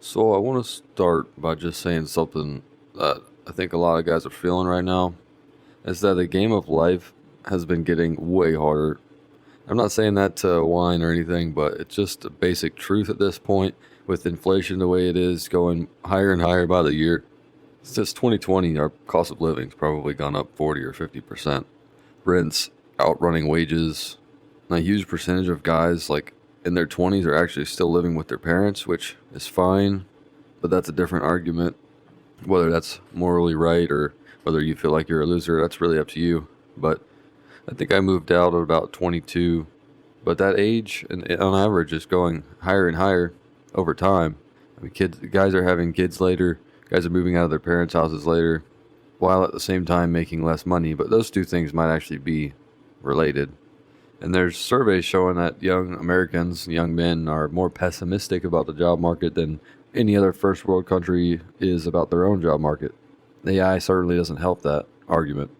So I want to start by just saying something that I think a lot of guys are feeling right now is that the game of life has been getting way harder. I'm not saying that to whine or anything, but it's just a basic truth at this point with inflation the way it is going higher and higher by the year. Since 2020, our cost of living's probably gone up 40 or 50%. Rents outrunning wages. And a huge percentage of guys like in their 20s are actually still living with their parents, which is fine, but that's a different argument. Whether that's morally right or whether you feel like you're a loser, that's really up to you. But I think I moved out at about 22, but that age and on average is going higher and higher over time. I mean, guys are having kids later, guys are moving out of their parents' houses later, while at the same time making less money. But those two things might actually be related. And there's surveys showing that young Americans, young men, are more pessimistic about the job market than any other first world country is about their own job market. The AI certainly doesn't help that argument.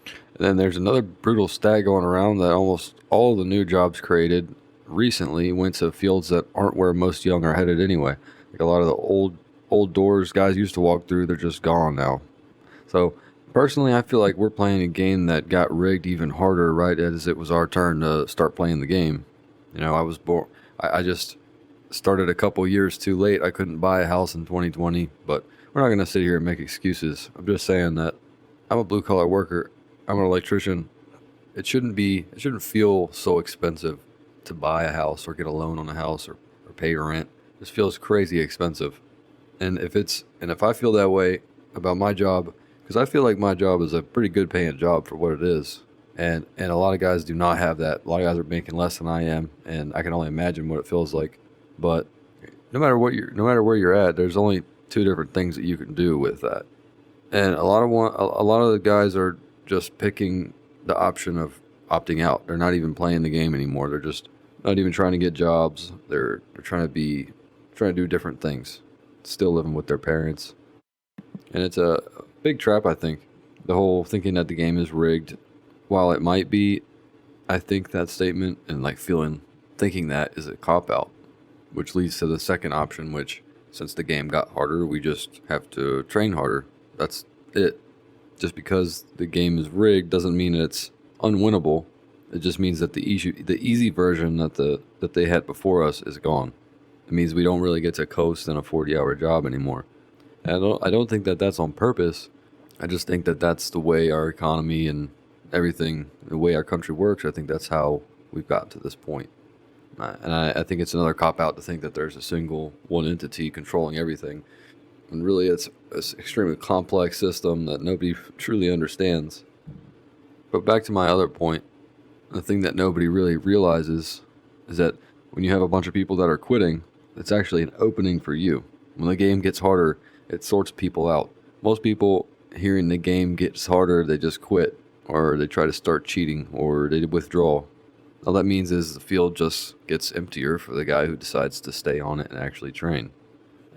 And then there's another brutal stat going around that almost all of the new jobs created recently went to fields that aren't where most young are headed anyway. Like a lot of the old doors guys used to walk through, they're just gone now. So personally, I feel like we're playing a game that got rigged even harder right as it was our turn to start playing the game. You know, I was born. I just started a couple years too late. I couldn't buy a house in 2020, but we're not going to sit here and make excuses. I'm just saying that I'm a blue collar worker. I'm an electrician. It shouldn't feel so expensive to buy a house or get a loan on a house or pay rent. This feels crazy expensive. And if I feel that way about my job, because I feel like my job is a pretty good paying job for what it is. And a lot of guys do not have that. A lot of guys are making less than I am, and I can only imagine what it feels like. But no matter where you're at, there's only two different things that you can do with that. And a lot of the guys are just picking the option of opting out. They're not even playing the game anymore. They're just not even trying to get jobs. They're trying to do different things. Still living with their parents. And it's a big trap, I think. The whole thinking that the game is rigged, while it might be, I think that statement and thinking that is a cop out, which leads to the second option, which since the game got harder, we just have to train harder. That's it. Just because the game is rigged doesn't mean it's unwinnable. It just means that the easy version that they had before us is gone. It means we don't really get to coast in a 40-hour job anymore. And I don't think that that's on purpose. I just think that that's the way our economy and everything, the way our country works. I think that's how we've got to this point. And I think it's another cop out to think that there's a single one entity controlling everything. And really, it's an extremely complex system that nobody truly understands. But back to my other point, the thing that nobody really realizes is that when you have a bunch of people that are quitting, it's actually an opening for you. When the game gets harder, it sorts people out. Most people, hearing the game gets harder, they just quit, or they try to start cheating, or they withdraw. All that means is the field just gets emptier for the guy who decides to stay on it and actually train.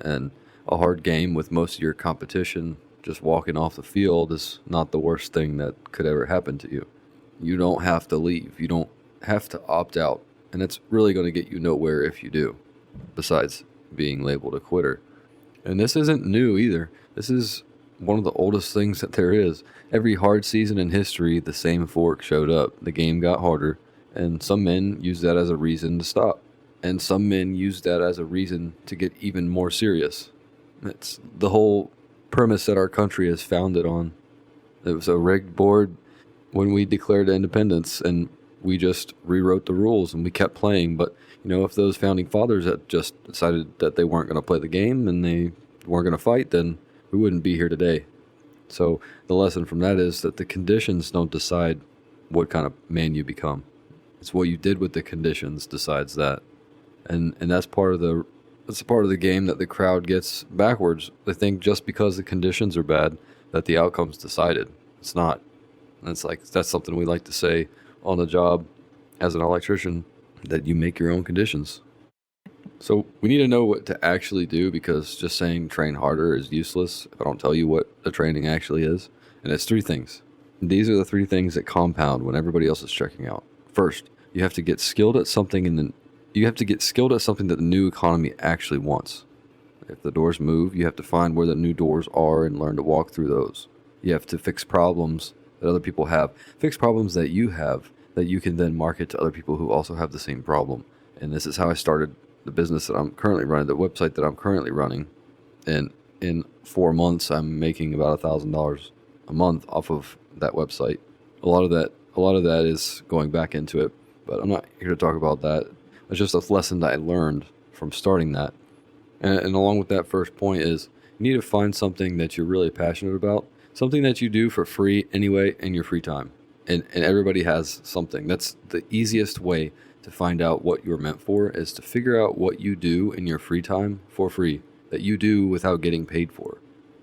And a hard game with most of your competition just walking off the field is not the worst thing that could ever happen to you. You don't have to leave. You don't have to opt out. And it's really going to get you nowhere if you do, besides being labeled a quitter. And this isn't new either. This is one of the oldest things that there is. Every hard season in history, the same fork showed up. The game got harder, and some men used that as a reason to stop. And some men used that as a reason to get even more serious. It's the whole premise that our country is founded on. It was a rigged board when we declared independence, and we just rewrote the rules and we kept playing. But if those founding fathers had just decided that they weren't going to play the game and they weren't going to fight, then we wouldn't be here today. So the lesson from that is that the conditions don't decide what kind of man you become. It's what you did with the conditions decides that. And that's part of the game that the crowd gets backwards. They think just because the conditions are bad that the outcome's decided. It's not. And it's like that's something we like to say on the job as an electrician, that you make your own conditions. So we need to know what to actually do, because just saying train harder is useless if I don't tell you what the training actually is. And it's three things. And these are the three things that compound when everybody else is checking out. First, you have to get skilled at something that the new economy actually wants. If the doors move, you have to find where the new doors are and learn to walk through those. You have to fix problems that other people have. Fix problems that you have that you can then market to other people who also have the same problem. And this is how I started the business that I'm currently running, the website that I'm currently running. And in 4 months, I'm making about $1,000 a month off of that website. A lot of that is going back into it, but I'm not here to talk about that. It's just a lesson that I learned from starting that. And along with that first point is you need to find something that you're really passionate about, something that you do for free anyway in your free time. And everybody has something. That's the easiest way to find out what you're meant for, is to figure out what you do in your free time for free, that you do without getting paid for,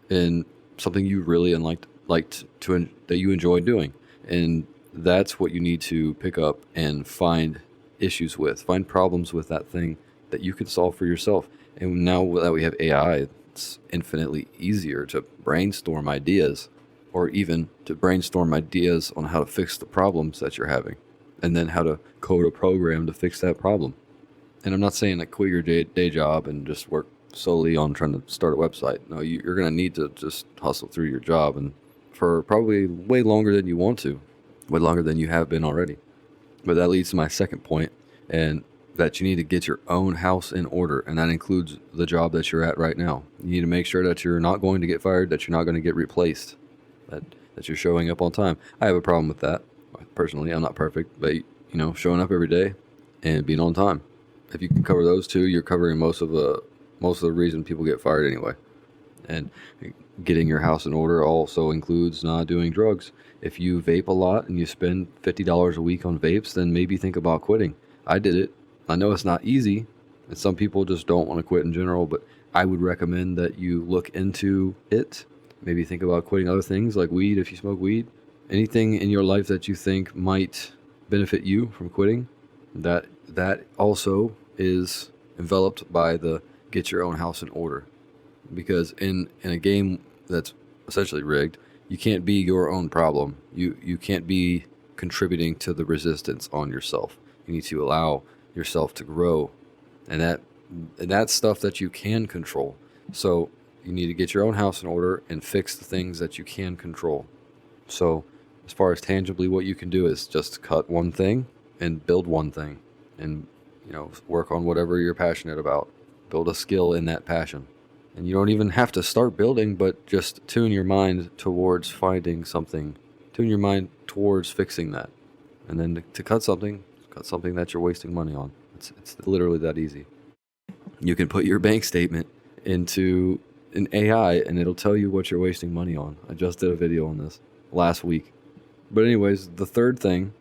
and something you really that you enjoy doing. And that's what you need to pick up and find issues with, find problems with that thing that you can solve for yourself. And now that we have AI, it's infinitely easier to brainstorm ideas, or even to brainstorm ideas on how to fix the problems that you're having, and then how to code a program to fix that problem. And I'm not saying that quit your day job and just work solely on trying to start a website. No, you're going to need to just hustle through your job, and for probably way longer than you want to, way longer than you have been already. But that leads to my second point, and that you need to get your own house in order, and that includes the job that you're at right now. You need to make sure that you're not going to get fired, that you're not going to get replaced, that you're showing up on time. I have a problem with that. Personally, I'm not perfect, but showing up every day and being on time. If you can cover those two, you're covering most of the reason people get fired anyway. And getting your house in order also includes not doing drugs. If you vape a lot and you spend $50 a week on vapes, then maybe think about quitting. I did it. I know it's not easy, and some people just don't want to quit in general, but I would recommend that you look into it. Maybe think about quitting other things like weed if you smoke weed. Anything in your life that you think might benefit you from quitting, that also is enveloped by the get your own house in order. Because in a game that's essentially rigged, you can't be your own problem. You can't be contributing to the resistance on yourself. You need to allow yourself to grow, and that's stuff that you can control. So you need to get your own house in order and fix the things that you can control. So as far as tangibly, what you can do is just cut one thing and build one thing, and work on whatever you're passionate about. Build a skill in that passion. And you don't even have to start building, but just tune your mind towards finding something. Tune your mind towards fixing that. And then to cut something that you're wasting money on. It's literally that easy. You can put your bank statement into an AI and it'll tell you what you're wasting money on. I just did a video on this last week. But anyways, the third thing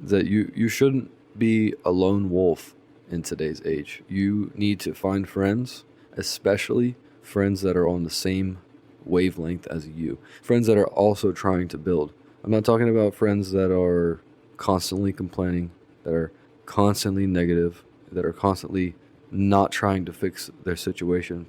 is that you shouldn't be a lone wolf in today's age. You need to find friends, especially friends that are on the same wavelength as you. Friends that are also trying to build. I'm not talking about friends that are constantly complaining, that are constantly negative, that are constantly not trying to fix their situation.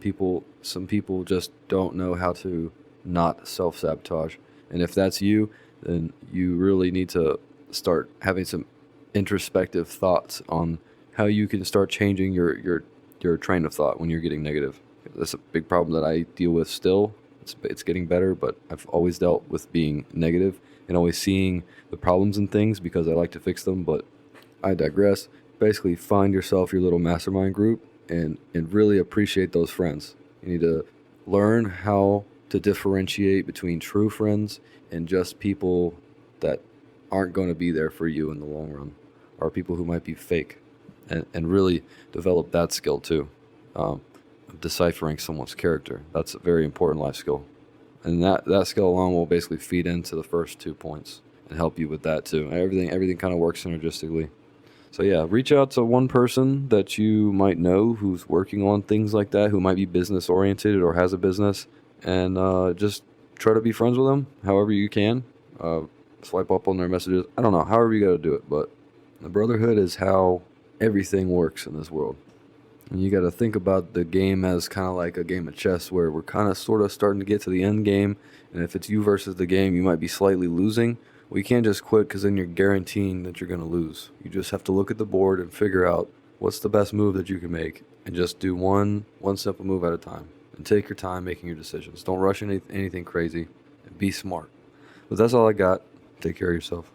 Some people just don't know how to not self-sabotage. And if that's you, then you really need to start having some introspective thoughts on how you can start changing your train of thought when you're getting negative. That's a big problem that I deal with still. It's getting better, but I've always dealt with being negative and always seeing the problems in things because I like to fix them, but I digress. Basically, find yourself your little mastermind group and really appreciate those friends. You need to learn how to differentiate between true friends and just people that aren't going to be there for you in the long run, or people who might be fake, and really develop that skill too, of deciphering someone's character. That's a very important life skill, and that skill alone will basically feed into the first 2 points and help you with that too. Everything kind of works synergistically. So yeah, reach out to one person that you might know who's working on things like that, who might be business oriented or has a business, and just try to be friends with them however you can. Swipe up on their messages. I don't know, however you got to do it, but the brotherhood is how everything works in this world. And you got to think about the game as kind of like a game of chess where we're kind of sort of starting to get to the end game. And if it's you versus the game, you might be slightly losing. Well, you can't just quit because then you're guaranteeing that you're going to lose. You just have to look at the board and figure out what's the best move that you can make and just do one simple move at a time. And take your time making your decisions. Don't rush anything crazy, and be smart. But that's all I got. Take care of yourself.